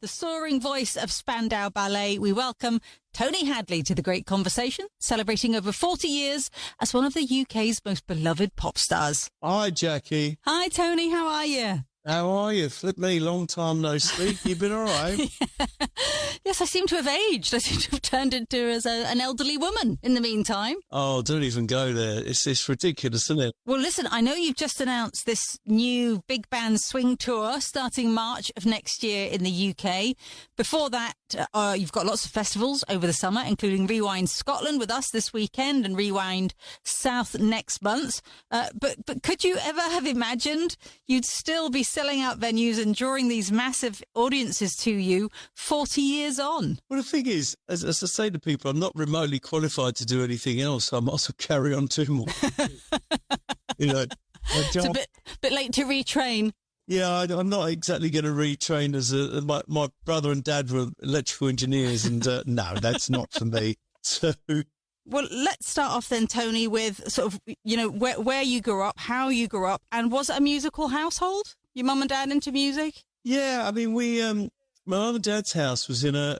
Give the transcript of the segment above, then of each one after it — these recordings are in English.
the soaring voice of Spandau Ballet, we welcome Tony Hadley to The Great Conversation, celebrating over 40 years as one of the UK's most beloved pop stars. Hi, Jackie. Hi, Tony. How are you? How are you? Flip me, long time no speak. You been all right? Yes, I seem to have aged. I seem to have turned into an elderly woman in the meantime. Oh, don't even go there. It's ridiculous, isn't it? Well, listen, I know you've just announced this new big band swing tour starting March of next year in the UK. Before that, you've got lots of festivals over the summer, including Rewind Scotland with us this weekend and Rewind South next month. But could you ever have imagined you'd still be selling out venues and drawing these massive audiences to you 40 years on? Well, the thing is, as I say to people, I'm not remotely qualified to do anything else. So I might as well carry on doing more. You know, it's a bit late to retrain. Yeah, I'm not exactly going to retrain as my brother and dad were electrical engineers, and no, that's not for me. So, well, let's start off then, Tony, with sort of, you know, where you grew up, how you grew up, and was it a musical household? Your mum and dad into music? Yeah, I mean, my mum and dad's house was in a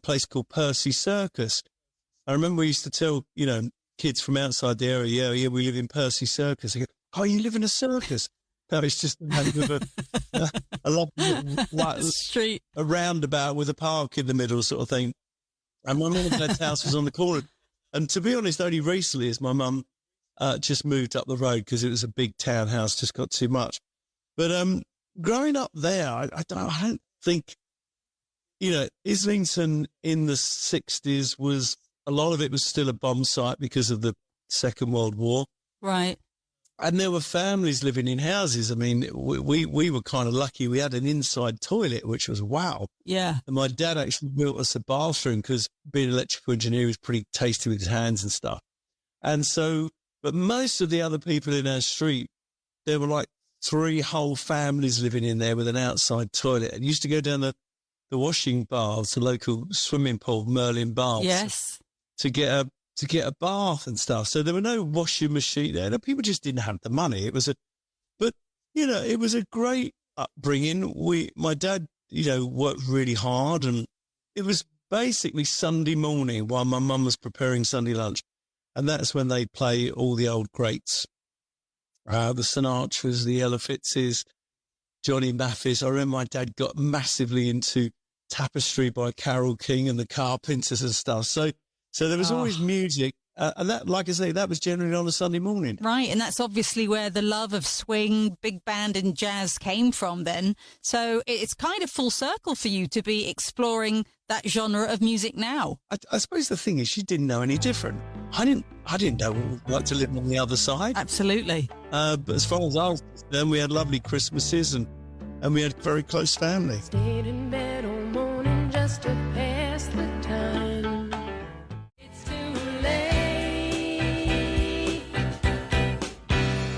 place called Percy Circus. I remember we used to tell, you know, kids from outside the area, yeah, we live in Percy Circus. They go, oh, you live in a circus? No, it's just the name of a lovely street, a roundabout with a park in the middle, sort of thing. And my mum and dad's house was on the corner. And to be honest, only recently has my mum just moved up the road because it was a big townhouse, just got too much. But growing up there, I don't think, you know, Islington in the 60s was, a lot of it was still a bomb site because of the Second World War. Right. And there were families living in houses. I mean, we were kind of lucky. We had an inside toilet, which was wow. Yeah. And my dad actually built us a bathroom because being an electrical engineer, he was pretty tasty with his hands and stuff. And so, but most of the other people in our street, there were like 3 whole families living in there with an outside toilet. And used to go down the washing baths, the local swimming pool, Merlin Baths. Yes. To get a bath and stuff. So there were no washing machine there. People just didn't have the money. But you know, it was a great upbringing. My dad, you know, worked really hard, and it was basically Sunday morning while my mum was preparing Sunday lunch. And that's when they play all the old greats. The Sinatras, the Ella Fitzes, Johnny Mathis. I remember my dad got massively into Tapestry by Carole King and the Carpenters and stuff. So there was always music, and that, like I say, that was generally on a Sunday morning. Right, and that's obviously where the love of swing, big band and jazz came from then. So it's kind of full circle for you to be exploring that genre of music now. I suppose the thing is, she didn't know any different. I didn't know what it was like to live on the other side. Absolutely. But as far as I was concerned, we had lovely Christmases and we had a very close family. Stayed in bed all morning just to pass the time.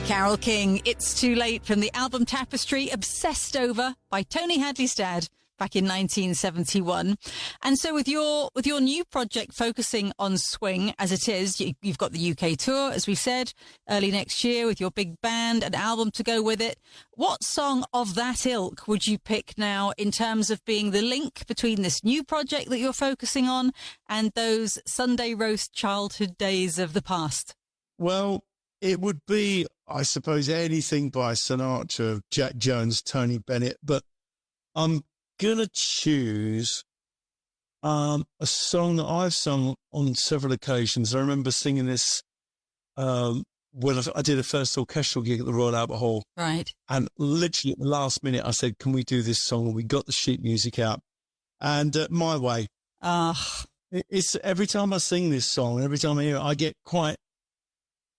Carole King, It's Too Late, from the album Tapestry, obsessed over by Tony Hadley's dad back in 1971. And so with your new project focusing on swing as it is, you've got the UK tour, as we said, early next year with your big band, an album to go with it. What song of that ilk would you pick now in terms of being the link between this new project that you're focusing on and those Sunday roast childhood days of the past? Well, it would be, I suppose, anything by Sinatra, Jack Jones, Tony Bennett, but I'm going to choose a song that I've sung on several occasions. I remember singing this when I did a first orchestral gig at the Royal Albert Hall. Right. And literally at the last minute, I said, can we do this song? And we got the sheet music out. And My Way. It's every time I sing this song, every time I hear it, I get quite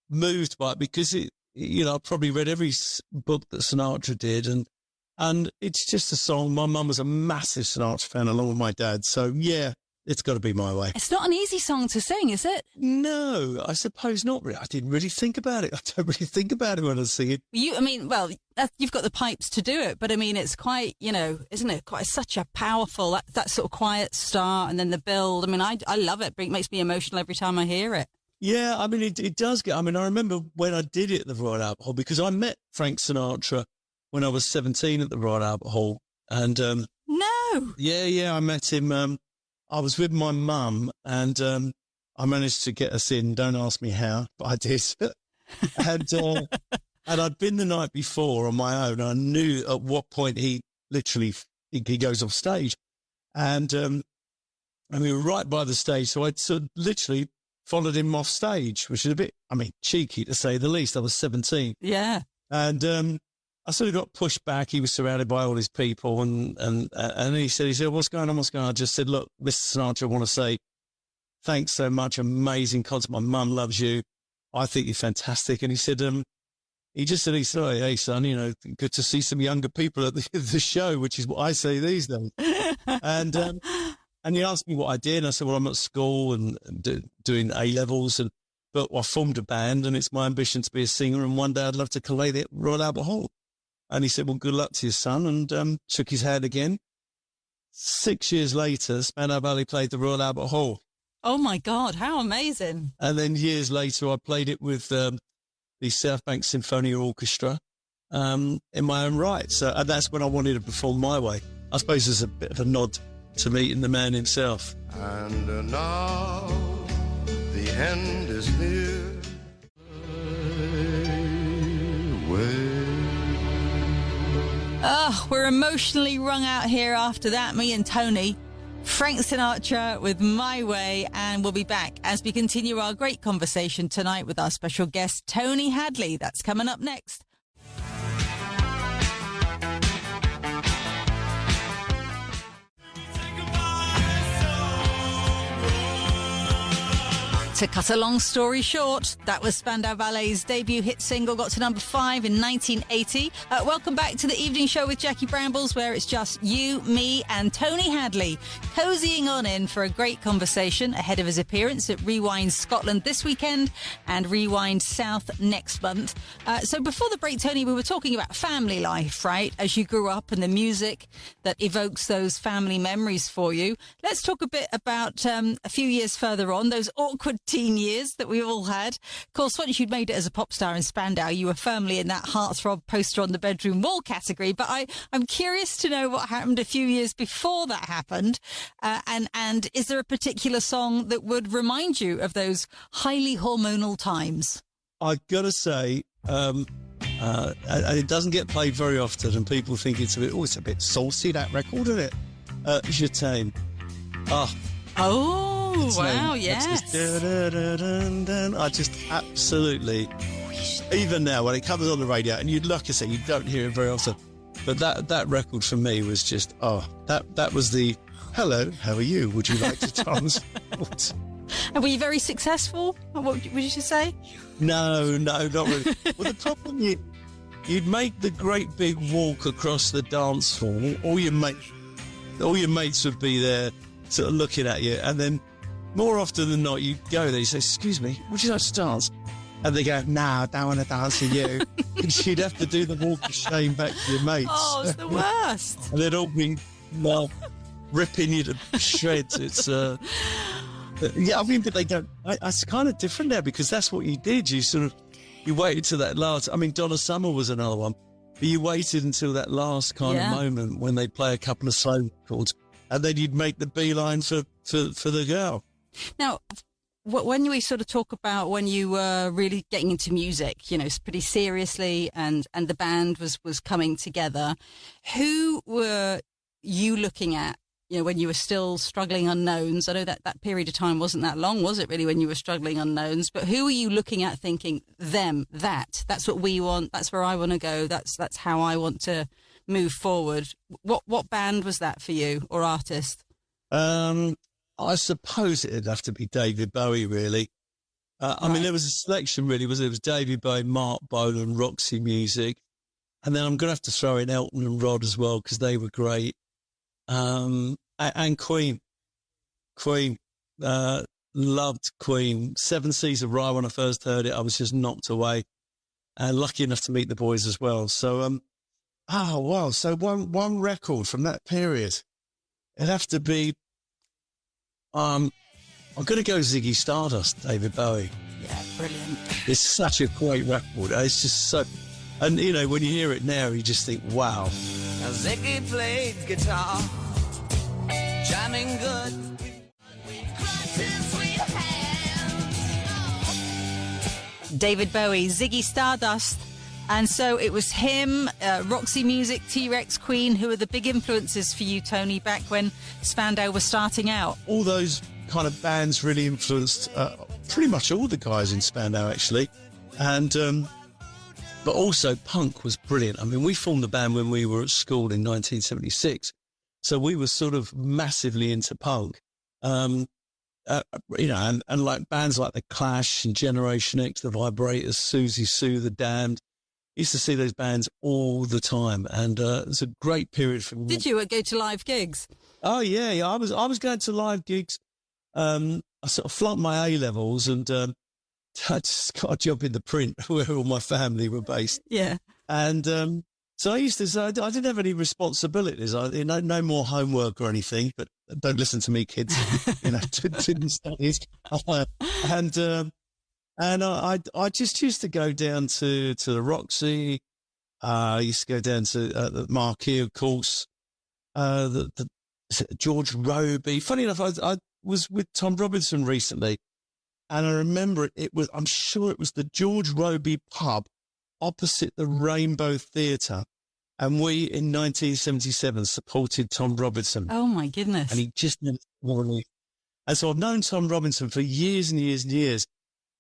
moved by it because I probably read every book that Sinatra did, and it's just a song. My mum was a massive Sinatra fan along with my dad. So yeah, it's got to be My Way. It's not an easy song to sing, is it? No, I suppose not really. I didn't really think about it. I don't really think about it when I sing it. You've got the pipes to do it, but I mean, it's quite, isn't it? Quite such a powerful, that sort of quiet start and then the build. I mean, I love it. It makes me emotional every time I hear it. Yeah, I mean, it does get, I remember when I did it at the Royal Albert Hall, because I met Frank Sinatra when I was 17 at the Royal Albert Hall. And, no. No. Yeah, I met him. I was with my mum, and I managed to get us in. Don't ask me how, but I did. and I'd been the night before on my own. I knew at what point he goes off stage. And we were right by the stage, so I'd sort of literally followed him off stage, which is a bit, cheeky to say the least. I was 17. Yeah. And I sort of got pushed back. He was surrounded by all his people, and he said, what's going on? I just said, look, Mr. Sinatra, I want to say thanks so much. Amazing concert. My mum loves you. I think you're fantastic. And he said, he said, hey, son, good to see some younger people at the show, which is what I say these days. And he asked me what I did. And I said, well, I'm at school and doing A-levels, but I formed a band, and it's my ambition to be a singer. And one day I'd love to collate at Royal Albert Hall. And he said, well, good luck to your son, and shook his hand again. 6 years later, Spandau Ballet played the Royal Albert Hall. Oh, my God, how amazing. And then years later, I played it with the South Bank Symphonia Orchestra in my own right. So and that's when I wanted to perform my way. I suppose there's a bit of a nod to meeting the man himself. And now the end is near. We're emotionally wrung out here after that, me and Tony. Frank Sinatra with My Way, and we'll be back as we continue our great conversation tonight with our special guest, Tony Hadley. That's coming up next. To cut a long story short, that was Spandau Ballet's debut hit single, got to number 5 in 1980. Welcome back to the evening show with Jackie Brambles, where it's just you, me and Tony Hadley cozying on in for a great conversation ahead of his appearance at Rewind Scotland this weekend and Rewind South next month. So before the break, Tony, we were talking about family life, right? As you grew up and the music that evokes those family memories for you. Let's talk a bit about a few years further on, those awkward teen years that we all had. Of course, once you'd made it as a pop star in Spandau, you were firmly in that heartthrob poster on the bedroom wall category. But I'm curious to know what happened a few years before that happened. And is there a particular song that would remind you of those highly hormonal times? I've got to say, it doesn't get played very often, and people think it's a bit saucy, that record, isn't it? Je t'aime. Oh, wow, yes. I just absolutely, even now when it comes on the radio, and like I say, you don't hear it very often, but that record for me was just, that was the, hello, how are you? Would you like to transport? And were you very successful? What would you say? No, not really. Well, the problem you'd make the great big walk across the dance floor. All your mates would be there, sort of looking at you, and then more often than not, you'd go there. You say, "Excuse me, would you like to dance?" And they go, "No, I don't want to dance with you." And you'd have to do the walk of shame back to your mates. Oh, it's the worst. And they'd all be ripping you to shreds. It's yeah, I mean, but they don't. It's kind of different now because that's what you did. You waited till that last. I mean, Donna Summer was another one, but you waited until that last kind of moment when they play a couple of slow chords, and then you'd make the beeline for the girl. Now, when we sort of talk about when you were really getting into music, pretty seriously, and the band was coming together, who were you looking at? When you were still struggling unknowns. I know that period of time wasn't that long, was it really, when you were struggling unknowns? But who were you looking at thinking, that's what we want, that's where I want to go, that's how I want to move forward? What band was that for you, or artist? I suppose it'd have to be David Bowie, really. I mean, there was a selection, really. It was David Bowie, Mark Bolan, Roxy Music. And then I'm going to have to throw in Elton and Rod as well, because they were great. And Queen, loved Queen. Seven Seas of Rye, when I first heard it, I was just knocked away, and lucky enough to meet the boys as well. So, wow. So one record from that period, it'd have to be, I'm going to go Ziggy Stardust, David Bowie. Yeah, brilliant. It's such a great record. It's just so, and when you hear it now, you just think, wow. Now Ziggy played guitar slamming good. David Bowie, Ziggy Stardust. And so it was him, Roxy Music, T-Rex, Queen, who were the big influences for you, Tony, back when Spandau was starting out. All those kind of bands really influenced pretty much all the guys in Spandau, actually. And but also punk was brilliant. I mean, we formed the band when we were at school in 1976. So we were sort of massively into punk. You know, and like bands like The Clash and Generation X, The Vibrators, Susie Sue, The Damned. Used to see those bands all the time, and it was a great period for me. Did you go to live gigs? Oh yeah. I was going to live gigs. I sort of flunked my A levels, and I just got a job in the print where all my family were based. Yeah, and so I used to say I didn't have any responsibilities. No more homework or anything. But don't listen to me, kids. You know, didn't studies. And I just used to go down to the Roxy. I used to go down to the Marquee, of course. The George Roby. Funny enough, I was with Tom Robinson recently, and I remember I'm sure it was the George Roby pub opposite the Rainbow Theatre, and we in 1977 supported Tom Robinson. Oh my goodness! And he just never warned me. And so I've known Tom Robinson for years and years and years.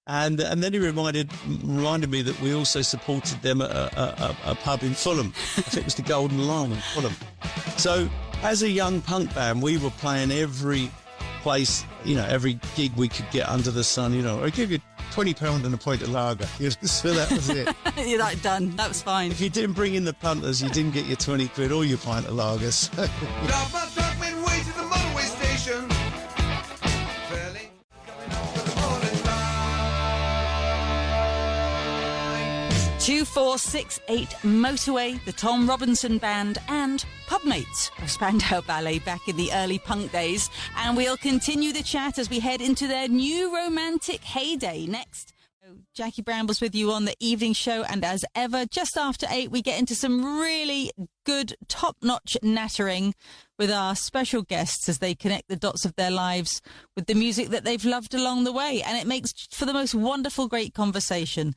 And then he reminded me that we also supported them at a pub in Fulham. I think it was the Golden Lion in Fulham. So as a young punk band, we were playing every place, you know, every gig we could get under the sun. You know, I give you £20 and a pint of lager. So that was it. You're like, done. That was fine. If you didn't bring in the punters, you didn't get your 20 quid or your pint of lager. So. Drop my truck midway to the motorway station. 2468 Motorway, the Tom Robinson Band, and pubmates of Spandau Ballet back in the early punk days. And we'll continue the chat as we head into their new romantic heyday next. Jackie Bramble's with you on the evening show, and as ever, just after 8, we get into some really good, top-notch nattering with our special guests as they connect the dots of their lives with the music that they've loved along the way, and it makes for the most wonderful, great conversation.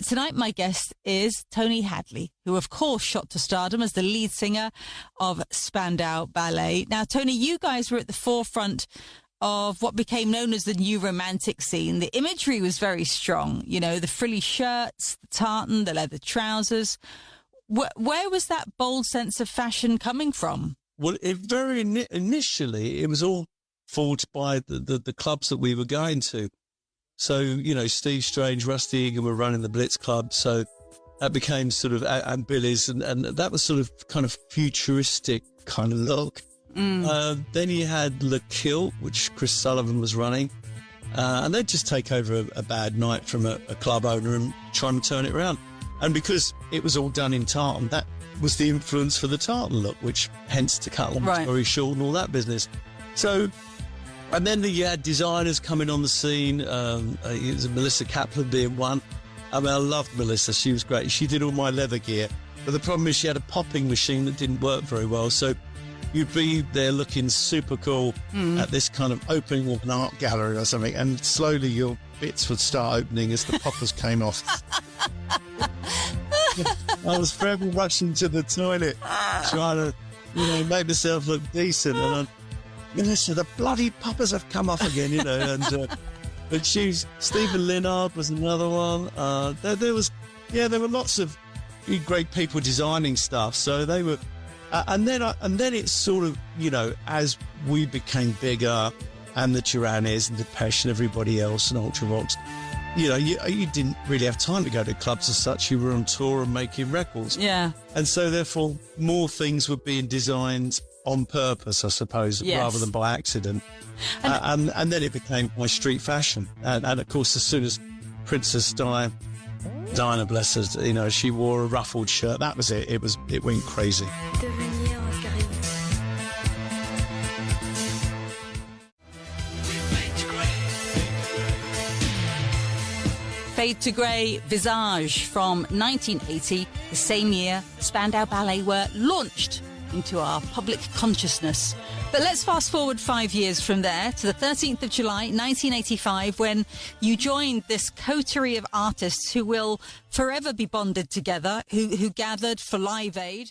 Tonight, my guest is Tony Hadley, who, of course, shot to stardom as the lead singer of Spandau Ballet. Now, Tony, you guys were at the forefront of what became known as the new romantic scene. The imagery was very strong, you know, the frilly shirts, the tartan, the leather trousers. Where was that bold sense of fashion coming from? Well, initially, it was all forged by the clubs that we were going to. So, you know, Steve Strange, Rusty Egan were running the Blitz Club, so that became sort of, and Billy's, and that was sort of kind of futuristic kind of look. Then you had Le Kilt, which Chris Sullivan was running, and they'd just take over a bad night from a club owner and try and turn it around. And because it was all done in tartan, that was the influence for the tartan look, which hence to cut long story short and all that business. So, and then you had designers coming on the scene. It was Melissa Kaplan being one. I mean, I loved Melissa. She was great. She did all my leather gear. But the problem is she had a popping machine that didn't work very well. So you'd be there looking super cool at this kind of opening of an art gallery or something, and slowly your bits would start opening as the poppers came off. I was forever rushing to the toilet, trying to, you know, make myself look decent. And Melissa, the bloody poppers have come off again, you know. And but Stephen Linnard was another one. There were lots of great people designing stuff. So they were. And then it's sort of, you know, as we became bigger, and the Tyrannies and Depeche and everybody else and Ultravox, you know, you didn't really have time to go to clubs as such. You were on tour and making records. Yeah. And so therefore more things were being designed on purpose, I suppose, rather than by accident. And then it became my street fashion. And of course, as soon as Princess Diana, bless her, you know, she wore a ruffled shirt, that was it. It went crazy. Fade to Grey, Visage from 1980, the same year Spandau Ballet were launched into our public consciousness. But let's fast forward 5 years from there to the 13th of July, 1985, when you joined this coterie of artists who will forever be bonded together, who gathered for Live Aid.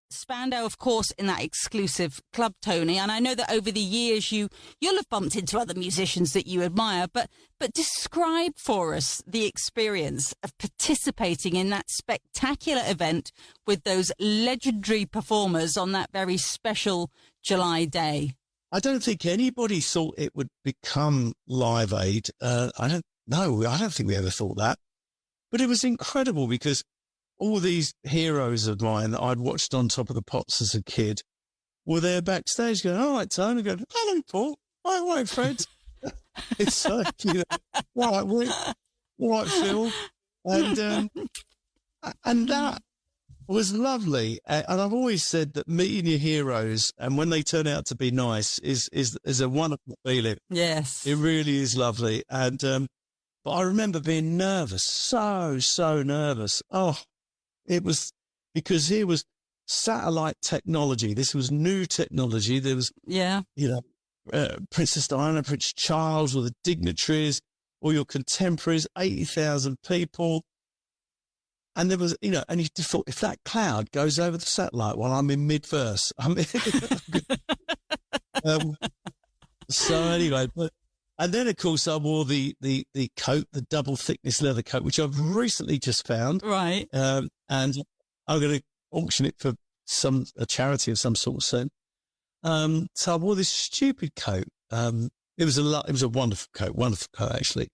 Spandau, of course, in that exclusive club, Tony. And I know that over the years you'll have bumped into other musicians that you admire, but describe for us the experience of participating in that spectacular event with those legendary performers on that very special July day. I don't think anybody thought it would become Live Aid. I don't think we ever thought that. But it was incredible because all these heroes of mine that I'd watched on Top of the Pops as a kid were there backstage going, all right, Tony, going, hello, Paul. All right, Fred. It's like, you know, all right, Phil. And that was lovely. And I've always said that meeting your heroes and when they turn out to be nice is a wonderful feeling. Yes. It really is lovely. And, but I remember being nervous, so nervous. Oh, it was because here was satellite technology. This was new technology. There was, you know, Princess Diana, Prince Charles, all the dignitaries, all your contemporaries, 80,000 people. And there was, you know, and you just thought, if that cloud goes over the satellite while I'm in mid-verse, so anyway, and then, of course, I wore the coat, the double thickness leather coat, which I've recently just found. Right. And I'm going to auction it for a charity of some sort soon. So I wore this stupid coat. It was a wonderful coat, actually.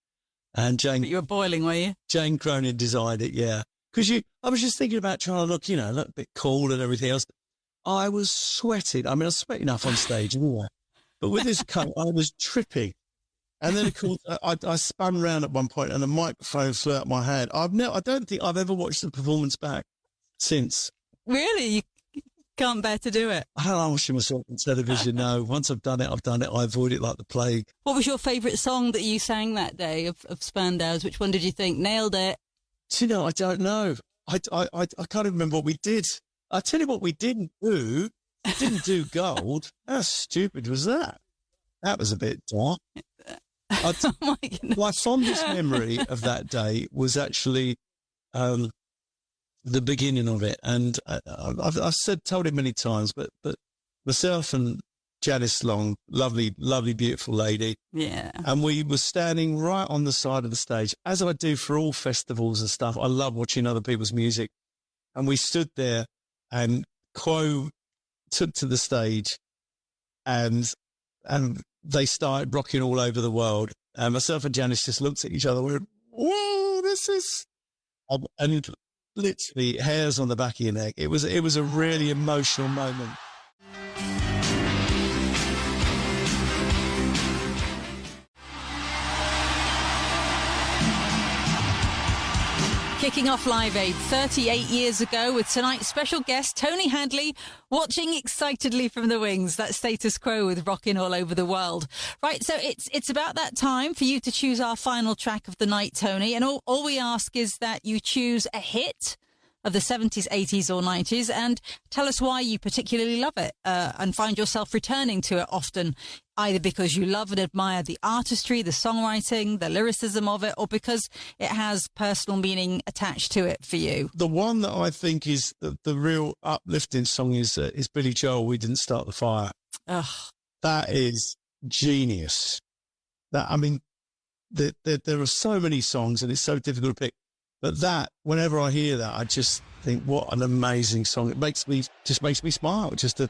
And Jane. But you were boiling, were you? Jane Cronin designed it, yeah. Because I was just thinking about trying to look, you know, look a bit cool and everything else. I was sweating. I mean, I was sweating enough on stage anyway. But with this coat, I was tripping. And then, of course, I spun round at one point and the microphone flew out my hand. I don't think I've ever watched the performance back since. Really? You can't bear to do it? I don't like watching myself on television, no. Once I've done it, I've done it. I avoid it like the plague. What was your favourite song that you sang that day of Spandau's? Which one did you think? Nailed it? Do you know, I don't know. I can't even remember what we did. I'll tell you what we didn't do. We didn't do Gold. How stupid was that? That was a bit dark. Oh my goodness. My fondest memory of that day was actually the beginning of it. And I've told it many times, but myself and Janice Long, lovely, beautiful lady. Yeah. And we were standing right on the side of the stage, as I do for all festivals and stuff. I love watching other people's music. And we stood there and Quo took to the stage and they started rocking all over the world. And myself and Janice just looked at each other and went, whoa, this is... And literally hairs on the back of your neck. It was a really emotional moment. Kicking off Live Aid 38 years ago with tonight's special guest, Tony Hadley, watching excitedly from the wings. That Status Quo with Rockin' All Over the World. Right, so it's about that time for you to choose our final track of the night, Tony. And all we ask is that you choose a hit of the 70s, 80s or 90s and tell us why you particularly love it and find yourself returning to it often, either because you love and admire the artistry, the songwriting, the lyricism of it, or because it has personal meaning attached to it for you. The one that I think is the real uplifting song is Billy Joel, We Didn't Start the Fire. Ugh. That is genius. That, I mean, there are so many songs and it's so difficult to pick. But that, whenever I hear that, I just think, what an amazing song. It makes me smile. Just a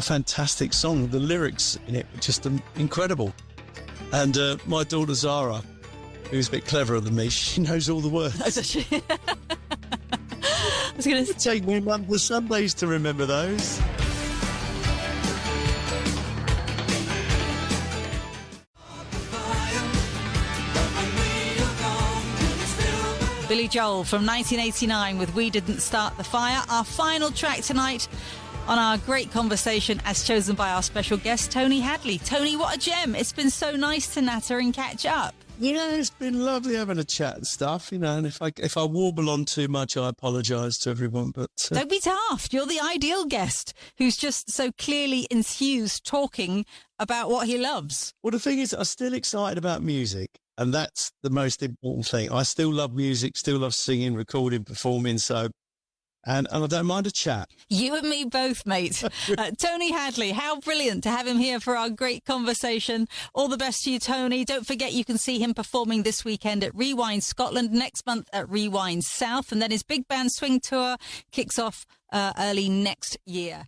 fantastic song. The lyrics in it were just incredible. And my daughter Zara, who's a bit cleverer than me, she knows all the words. Oh, does she? I was going to take me a month of Sundays to remember those. Billy Joel from 1989 with We Didn't Start the Fire, our final track tonight on our great conversation as chosen by our special guest, Tony Hadley. Tony, what a gem. It's been so nice to natter and catch up. Yeah, it's been lovely having a chat and stuff, you know, and if I warble on too much, I apologise to everyone, but... Don't be daft. You're the ideal guest who's just so clearly enthused talking about what he loves. Well, the thing is, I'm still excited about music, and that's the most important thing. I still love music, still love singing, recording, performing, so... And I don't mind a chat. You and me both, mate. Tony Hadley, how brilliant to have him here for our great conversation. All the best to you, Tony. Don't forget you can see him performing this weekend at Rewind Scotland, next month at Rewind South, and then his big band swing tour kicks off early next year.